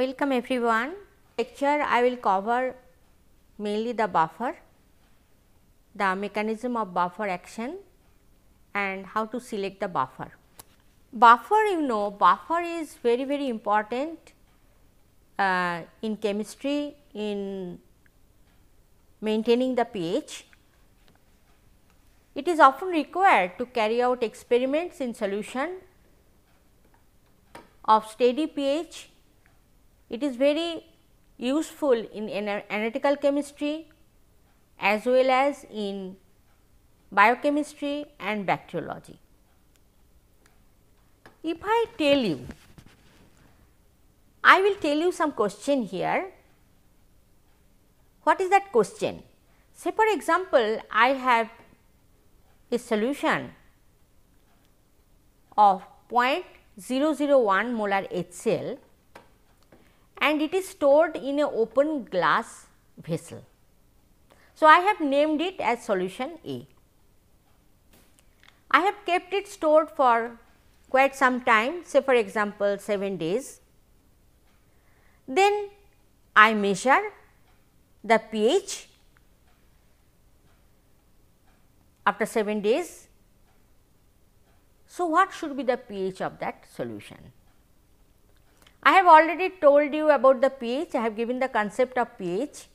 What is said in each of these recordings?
Welcome everyone. Lecture I will cover mainly the buffer, the mechanism of buffer action and how to select the buffer. Buffer, buffer is very important in chemistry in maintaining the pH. It is often required to carry out experiments in solution of steady pH. It is very useful in analytical chemistry as well as in biochemistry and bacteriology. If I tell you, I will tell you some question here. What is that question? Say for example, I have a solution of 0.001 molar HCl and it is stored in a open glass vessel. So, I have named it as solution A. I have kept it stored for quite some time, say for example 7 days. Then I measure the pH after 7 days. So, what should be the pH of that solution? I have already told you about the pH, I have given the concept of pH,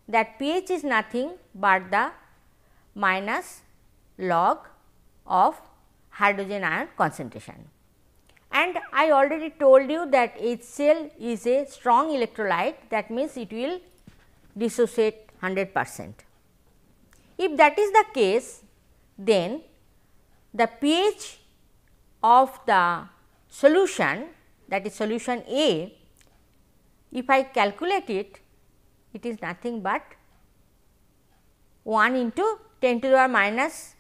that pH is nothing but the minus log of hydrogen ion concentration. And I already told you that HCl is a strong electrolyte, that means it will dissociate 100%. If that is the case, then the pH of the solution, that is solution A, if I calculate it, it is nothing but 1 into 10 to the power minus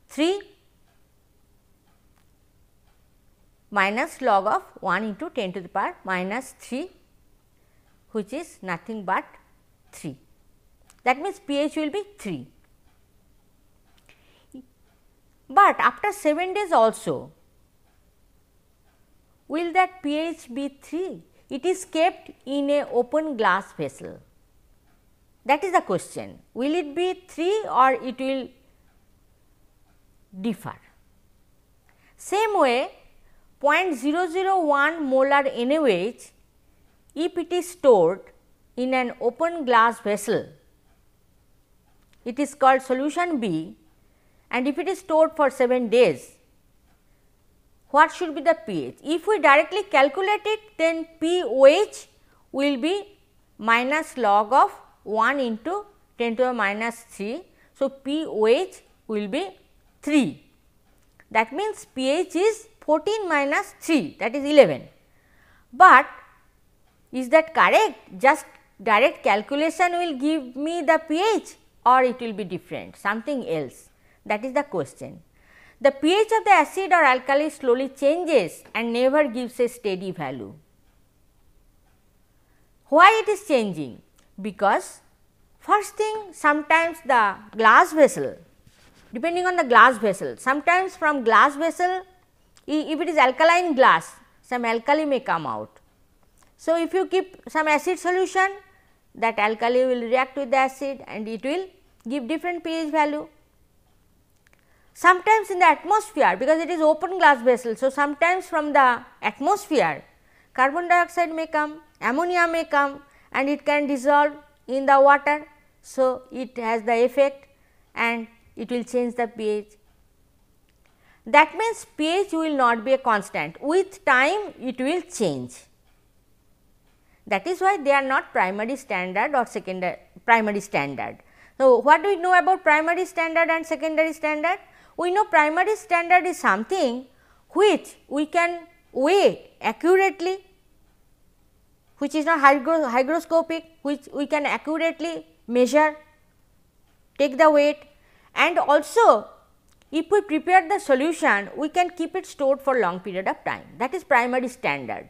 3 minus log of 1 into 10 to the power minus 3, which is nothing but 3. That means pH will be 3. But after 7 days also, will that pH be 3? It is kept in a open glass vessel. That is the question. Will it be 3 or it will differ? Same way, 0.001 molar NaOH, if it is stored in an open glass vessel, it is called solution B, and if it is stored for 7 days, what should be the pH? If we directly calculate it, then pOH will be minus log of 1 into 10 to the minus 3. So, pOH will be 3. That means, pH is 14 minus 3, that is 11. But is that correct? Just direct calculation will give me the pH or it will be different, something else? That is the question. The pH of the acid or alkali slowly changes and never gives a steady value. Why it is changing? Because first thing, sometimes the glass vessel, depending on the glass vessel, sometimes from glass vessel, if it is alkaline glass, some alkali may come out. So, if you keep some acid solution, that alkali will react with the acid and it will give different pH value. Sometimes in the atmosphere, because it is open glass vessel, so sometimes from the atmosphere carbon dioxide may come, ammonia may come and it can dissolve in the water. So, it has the effect and it will change the pH. That means, pH will not be a constant, with time it will change. That is why they are not primary standard or secondary primary standard. So, what do we know about primary standard and secondary standard? We know primary standard is something which we can weigh accurately, which is not hygroscopic, which we can accurately measure, take the weight, and also if we prepare the solution, we can keep it stored for long period of time. That is primary standard.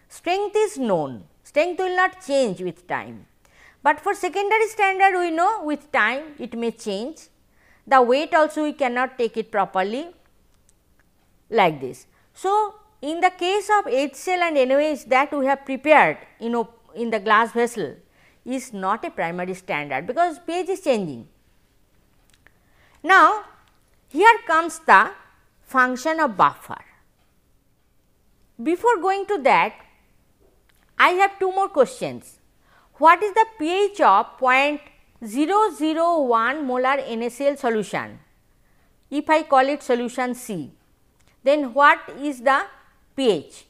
Strength is known, strength will not change with time, but for secondary standard we know with time it may change. The weight also we cannot take it properly like this. So, in the case of HCl and NaOH that we have prepared in the glass vessel is not a primary standard, because pH is changing. Now, here comes the function of buffer. Before going to that, I have two more questions. What is the pH of 0.001 molar NaCl solution? If I call it solution C, then what is the pH?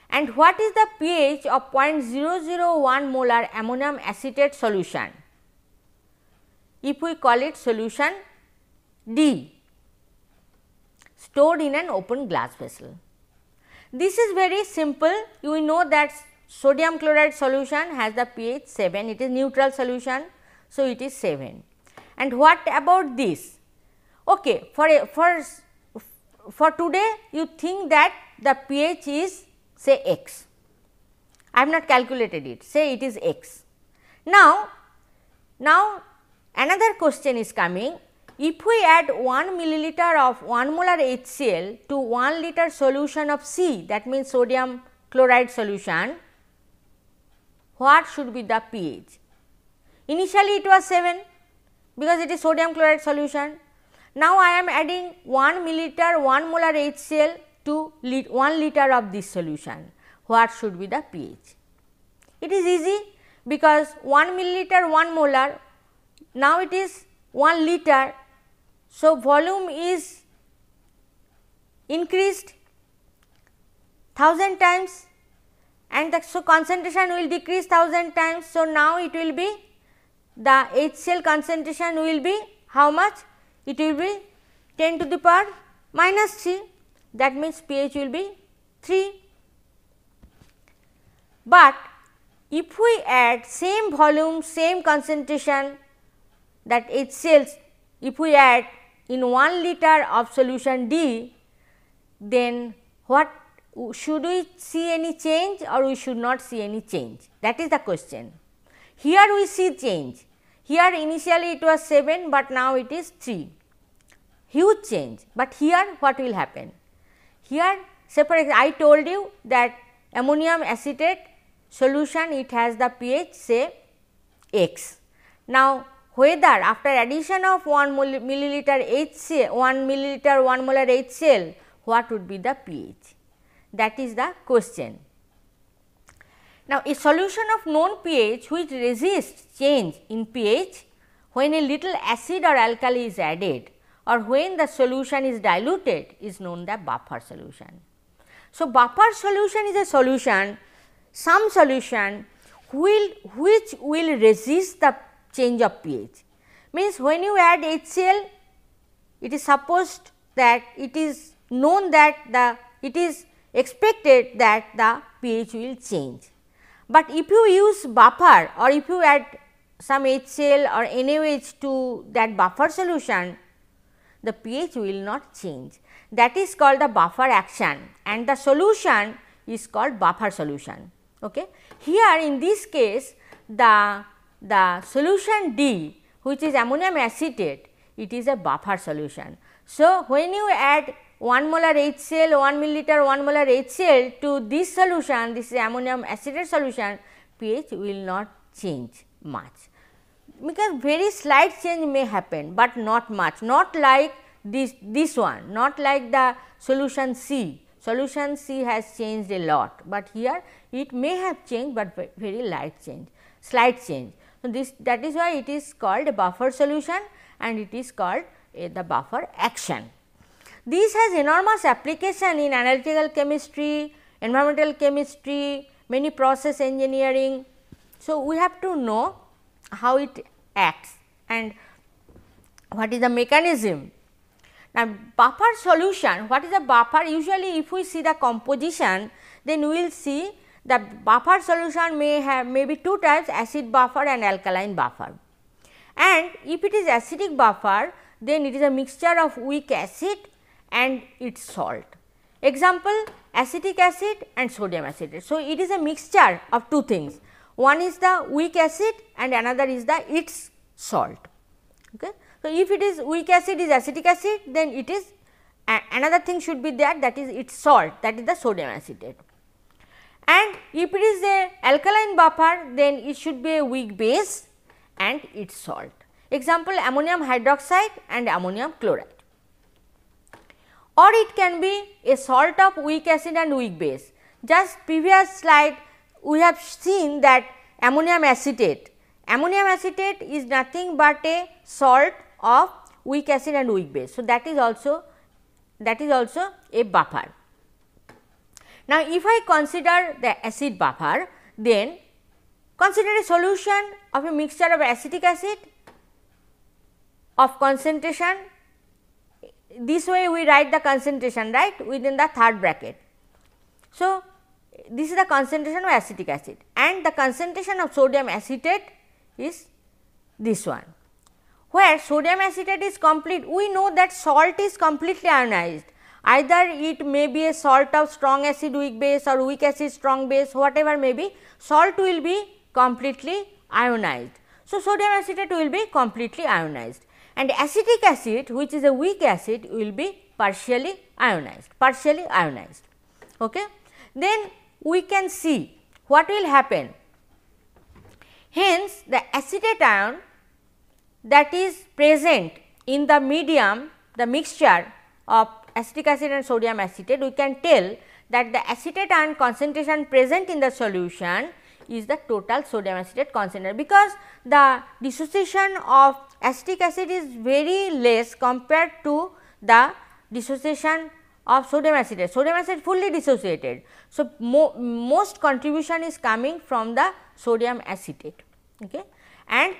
And what is the pH of 0.001 molar ammonium acetate solution? If we call it solution D, stored in an open glass vessel. This is very simple. You know that sodium chloride solution has the pH 7, it is neutral solution. So, it is 7. And what about this? Okay, for today you think that the pH is say x. I have not calculated it, say it is x. Now another question is coming. If we add 1 milliliter of 1 molar HCl to 1 liter solution of C, that means sodium chloride solution, what should be the pH? Initially it was 7 because it is sodium chloride solution. Now I am adding 1 milliliter 1 molar HCl to 1 liter of this solution. What should be the pH? It is easy, because 1 milliliter 1 molar, now it is 1 liter. So, volume is increased 1000 times, and so concentration will decrease 1000 times. So, now it will be the HCl concentration will be how much? It will be 10 to the power minus 3, that means pH will be 3. But if we add same volume, same concentration, that HCl, if we add in 1 liter of solution D, then what should we see any change or we should not see any change? That is the question. Here we see change. Here initially it was 7, but now it is 3, huge change. But here what will happen? Here separate, I told you that ammonium acetate solution, it has the pH say x. Now, whether after addition of 1 milliliter HCl, 1 milliliter 1 molar HCl, what would be the pH? That is the question. Now, a solution of known pH which resists change in pH when a little acid or alkali is added, or when the solution is diluted, is known the buffer solution. So, buffer solution is a solution, some solution which will resist the change of pH. Means when you add HCl, it is supposed that it is known that it is expected that the pH will change. But if you use buffer, or if you add some HCl or NaOH to that buffer solution, the pH will not change. That is called the buffer action, and the solution is called buffer solution. Okay. Here in this case, the solution D, which is ammonium acetate, it is a buffer solution. So, when you add 1 molar HCl, 1 milliliter 1 molar HCl to this solution, this is ammonium acetate solution, pH will not change much, because very slight change may happen, but not much, not like this one, not like the solution C. Solution C has changed a lot, but here it may have changed, but very light change, slight change. So, that is why it is called a buffer solution, and it is called the buffer action. This has enormous application in analytical chemistry, environmental chemistry, many process engineering. So, we have to know how it acts and what is the mechanism. Now, buffer solution, what is a buffer? Usually if we see the composition, then we will see the buffer solution may be two types, acid buffer and alkaline buffer. And if it is acidic buffer, then it is a mixture of weak acid and its salt. Example, acetic acid and sodium acetate. So, it is a mixture of two things, one is the weak acid and another is the salt. Okay. So, if it is weak acid is acetic acid, then it is another thing should be there, that is its salt, that is the sodium acetate. And if it is a alkaline buffer, then it should be a weak base and its salt. Example, ammonium hydroxide and ammonium chloride. Or it can be a salt of weak acid and weak base. Just previous slide we have seen that ammonium acetate is nothing but a salt of weak acid and weak base. So, that is also a buffer. Now, if I consider the acid buffer, then consider a solution of a mixture of acetic acid of concentration. This way we write the concentration, right, within the third bracket. So, this is the concentration of acetic acid and the concentration of sodium acetate is this one. Where sodium acetate is complete, we know that salt is completely ionized. Either it may be a salt of strong acid weak base or weak acid strong base, whatever may be, salt will be completely ionized. So, sodium acetate will be completely ionized and acetic acid, which is a weak acid, will be partially ionized. Okay. Then we can see what will happen. Hence, the acetate ion that is present in the medium, the mixture of acetic acid and sodium acetate, we can tell that the acetate ion concentration present in the solution is the total sodium acetate concentration, because the dissociation of acetic acid is very less compared to the dissociation of sodium acetate. Sodium acetate fully dissociated. So, most contribution is coming from the sodium acetate, okay. And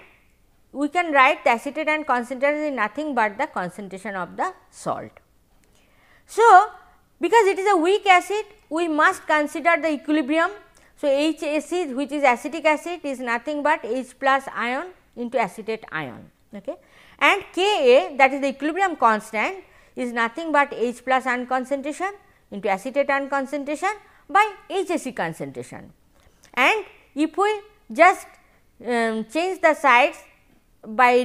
we can write the acetate ion concentration is nothing but the concentration of the salt. So, because it is a weak acid, we must consider the equilibrium. So, H acid, which is acetic acid, is nothing but H plus ion into acetate ion, okay. And Ka, that is the equilibrium constant, is nothing but H plus ion concentration into acetate ion concentration by HAC concentration. And if we just change the sides by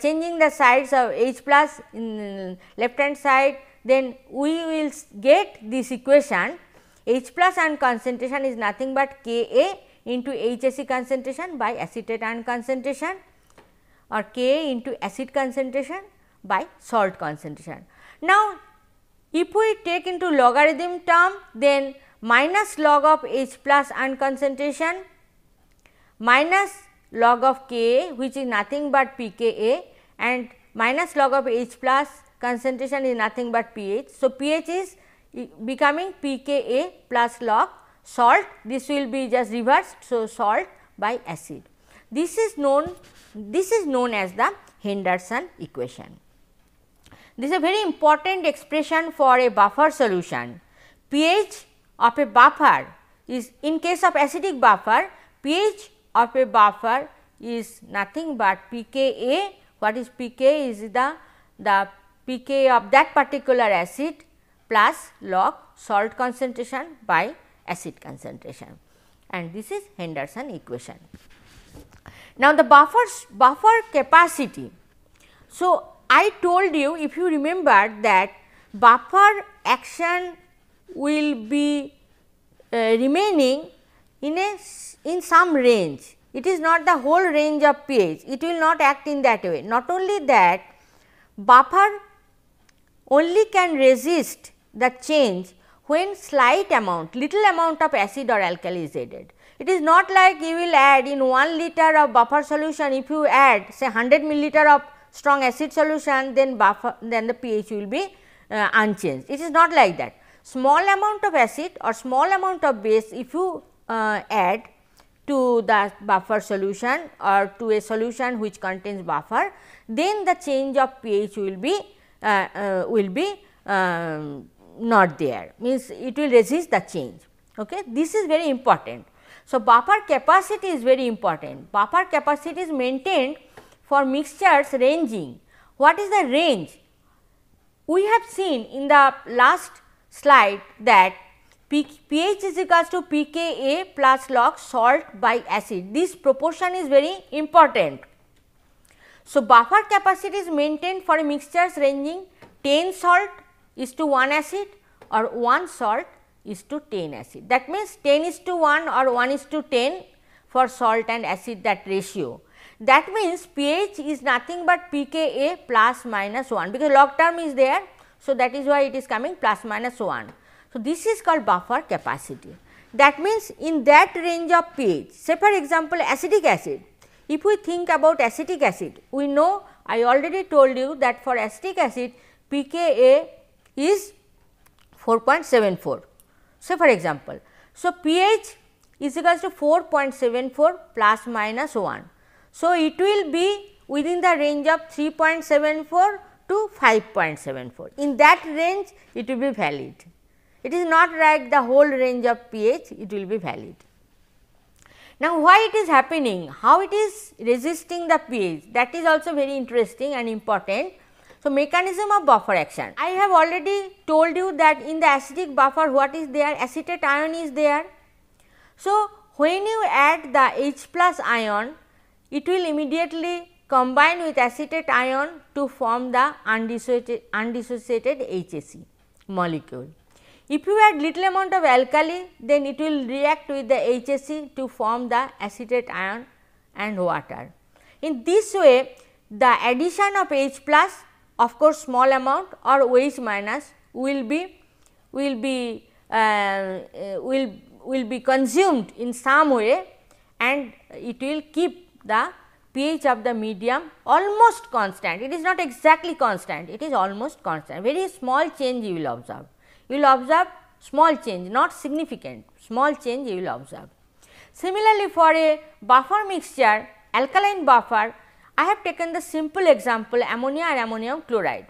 changing the sides of H plus in left hand side, then we will get this equation. H plus ion concentration is nothing but Ka into HAC concentration by acetate ion concentration or Ka into acid concentration by salt concentration. Now, if we take into logarithm term, then minus log of H plus ion concentration minus log of Ka, which is nothing but pKa, and minus log of H plus concentration is nothing but pH. So, pH is becoming pKa plus log salt, this will be just reversed. So, salt by acid. This is known as the Henderson equation. This is a very important expression for a buffer solution. pH of a buffer is, in case of acidic buffer, pH of a buffer is nothing but pKa. What is pK? Is the pK of that particular acid plus log salt concentration by acid concentration, and this is Henderson equation. Now, the buffer capacity. So, I told you, if you remember, that buffer action will be remaining in some range. It is not the whole range of pH, it will not act in that way. Not only that, buffer only can resist the change when slight amount, little amount of acid or alkali is added. It is not like you will add in 1 liter of buffer solution, if you add say 100 milliliter of strong acid solution, then the pH will be unchanged. It is not like that. Small amount of acid or small amount of base, if you add to the buffer solution or to a solution which contains buffer, then the change of pH will be not there, means it will resist the change. Okay. This is very important. So, buffer capacity is very important. Buffer capacity is maintained for mixtures ranging. What is the range? We have seen in the last slide that pH is equals to pKa plus log salt by acid. This proportion is very important. So, buffer capacity is maintained for mixtures ranging 10 salt is to 1 acid or 1 salt is to 10 acid. That means 10 is to 1 or 1 is to 10 for salt and acid, that ratio. That means pH is nothing but pKa plus minus 1, because log term is there. So, that is why it is coming plus minus 1. So, this is called buffer capacity. That means in that range of pH, say for example, acetic acid. If we think about acetic acid, we know, I already told you that for acetic acid pKa is 4.74. So, for example, so pH is equals to 4.74 plus minus 1. So, it will be within the range of 3.74 to 5.74. In that range it will be valid. It is not like the whole range of pH, it will be valid. Now, why it is happening, how it is resisting the pH, that is also very interesting and important. So, mechanism of buffer action. I have already told you that in the acidic buffer what is there, acetate ion is there. So, when you add the H plus ion, it will immediately combine with acetate ion to form the undissociated HAC molecule. If you add little amount of alkali, then it will react with the HAC to form the acetate ion and water. In this way, the addition of H plus, of course small amount, or OH minus will be consumed in some way, and it will keep the pH of the medium almost constant. It is not exactly constant, it is almost constant. Very small change you will observe. You will observe small change, not significant, small change you will observe. Similarly, for a buffer mixture, alkaline buffer, I have taken the simple example ammonia and ammonium chloride.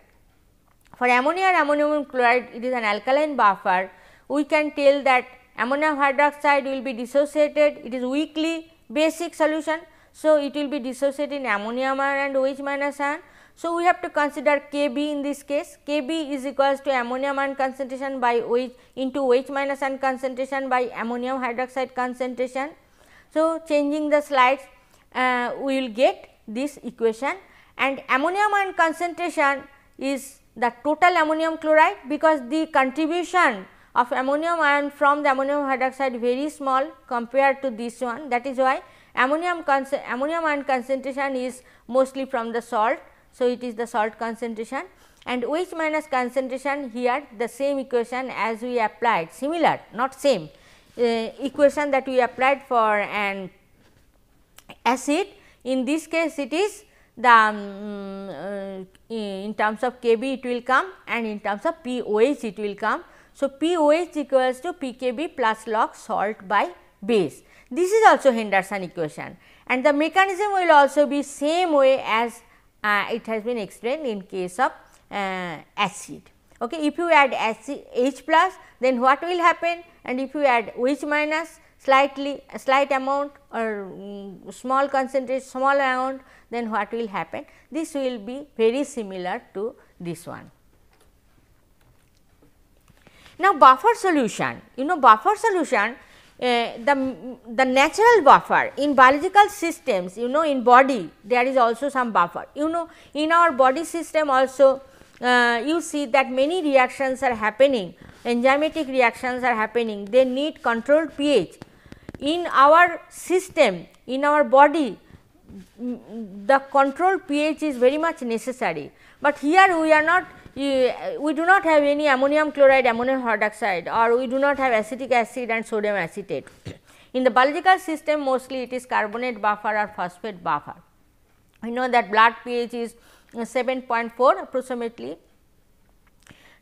For ammonia and ammonium chloride, it is an alkaline buffer. We can tell that ammonium hydroxide will be dissociated, it is weakly basic solution. So, it will be dissociated in ammonium ion and OH minus ion. So, we have to consider Kb in this case. Kb is equals to ammonium ion concentration by OH into OH minus ion concentration by ammonium hydroxide concentration. So, changing the slides, we will get this equation, and ammonium ion concentration is the total ammonium chloride, because the contribution of ammonium ion from the ammonium hydroxide very small compared to this one. That is why ammonium ion concentration is mostly from the salt. So, it is the salt concentration, and OH minus concentration here the same equation as we applied, similar, not same equation that we applied for an acid. In this case it is the in terms of Kb it will come, and in terms of POH it will come. So, POH equals to pKb plus log salt by base. This is also Henderson equation, and the mechanism will also be same way as it has been explained in case of acid. Okay. If you add acid H plus, then what will happen, and if you add OH minus slight amount or small concentration, small amount, then what will happen? This will be very similar to this one. Now, buffer solution, you know, buffer solution, the natural buffer in biological systems, you know, in body there is also some buffer. You know, in our body system also you see that many reactions are happening, enzymatic reactions are happening, they need controlled pH. In our system, in our body, the controlled pH is very much necessary, but here we are not, we do not have any ammonium chloride, ammonium hydroxide, or we do not have acetic acid and sodium acetate. In the biological system mostly it is carbonate buffer or phosphate buffer. We know that blood pH is 7.4 approximately.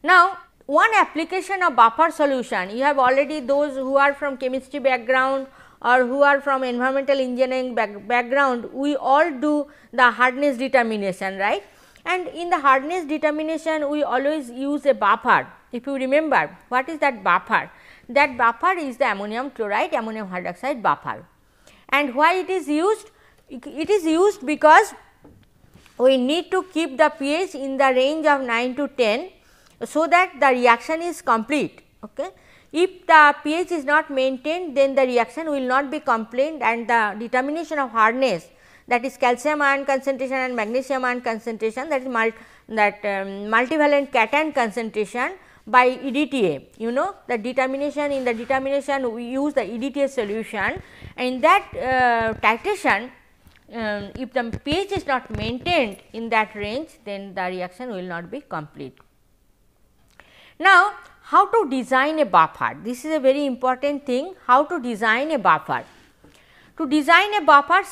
Now, one application of buffer solution, you have already those who are from chemistry background or who are from environmental engineering background, we all do the hardness determination, right. And in the hardness determination we always use a buffer. If you remember, what is that buffer? That buffer is the ammonium chloride, ammonium hydroxide buffer. And why it is used? It is used because we need to keep the pH in the range of 9 to 10, so that the reaction is complete. Okay. If the pH is not maintained, then the reaction will not be complete, and the determination of hardness, that is calcium ion concentration and magnesium ion concentration, that is multivalent cation concentration by EDTA. You know the determination, in the determination we use the EDTA solution, and in that titration if the pH is not maintained in that range, then the reaction will not be complete. Now, how to design a buffer? This is a very important thing, how to design a buffer. To design a buffer,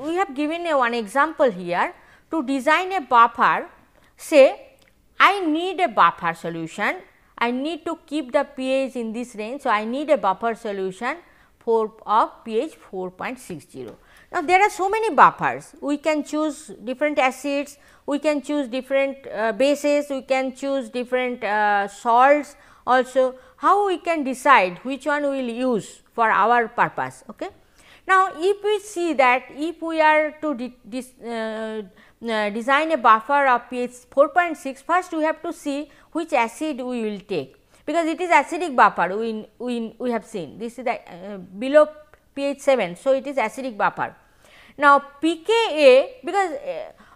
we have given one example here. To design a buffer, say I need a buffer solution, I need to keep the pH in this range. So, I need a buffer solution of pH 4.60. Now, there are so many buffers, we can choose different acids, we can choose different bases, we can choose different salts also. How we can decide which one we will use for our purpose? Okay. Now, if we see that if we are to design a buffer of pH 4.6, first we have to see which acid we will take, because it is acidic buffer we have seen, this is the below pH 7. So, it is acidic buffer. Now, pKa, because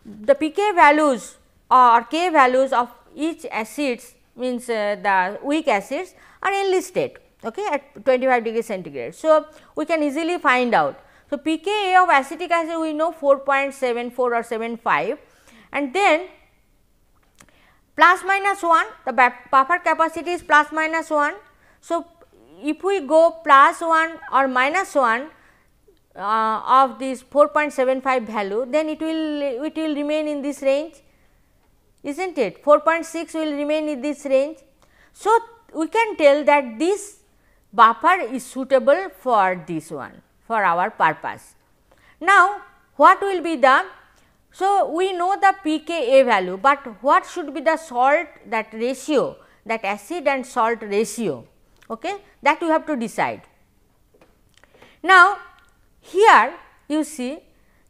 the pK values or K values of each acids means the weak acids are enlisted, okay, at 25 degree centigrade. So, we can easily find out. So, pKa of acetic acid we know 4.74 or 75, and then plus minus 1, the buffer capacity is plus minus 1. So, if we go plus 1 or minus 1 of this 4.75 value, then it will remain in this range, is not it? 4.6 will remain in this range. So, we can tell that this buffer is suitable for this one, for our purpose. Now, what will be the, so we know the pKa value, but what should be the salt, that ratio, that acid and salt ratio, okay, that you have to decide. Now, here you see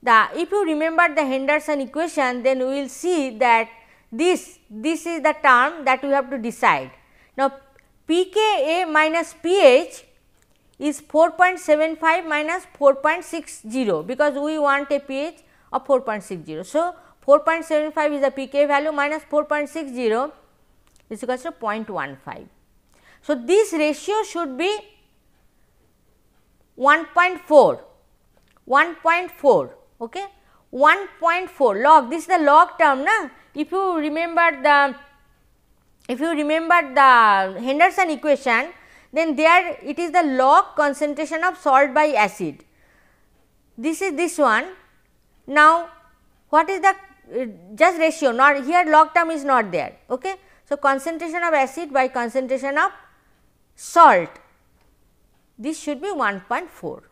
if you remember the Henderson equation, then we will see that this is the term that we have to decide. Now, pKa minus pH is 4.75 minus 4.60, because we want a pH of 4.60. So, 4.75 is the pK value minus 4.60 is equal to 0.15. So, this ratio should be 1.4. 1.4, okay, 1.4 log, this is the log term, na? If you remember the Henderson equation, then there it is the log concentration of salt by acid. This is this one. Now, what is the just ratio? Not here, log term is not there, okay. So, concentration of acid by concentration of salt, this should be 1.4.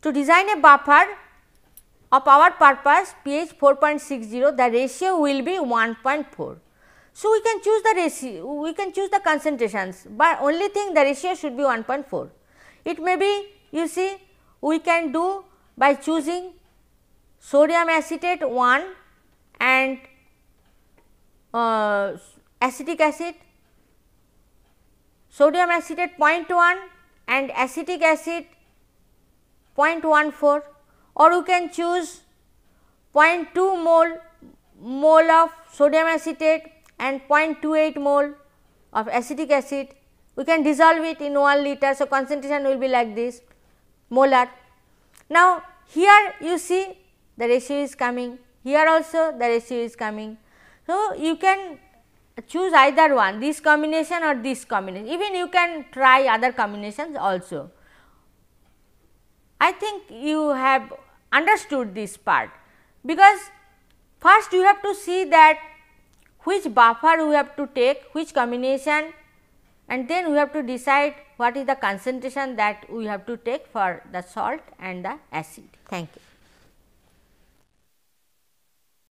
To design a buffer of our purpose pH 4.60, the ratio will be 1.4. So, we can choose the ratio, we can choose the concentrations, but only thing the ratio should be 1.4. It may be, you see, we can do by choosing sodium acetate 1 and acetic acid, sodium acetate 0.1 and acetic acid 0.14, or you can choose 0.2 mole of sodium acetate and 0.28 mole of acetic acid. We can dissolve it in 1 liter. So, concentration will be like this, molar. Now, here you see the ratio is coming, here also the ratio is coming. So, you can choose either one, this combination or this combination, even you can try other combinations also. I think you have understood this part, because first you have to see that which buffer we have to take, which combination, and then we have to decide what is the concentration that we have to take for the salt and the acid. Thank you.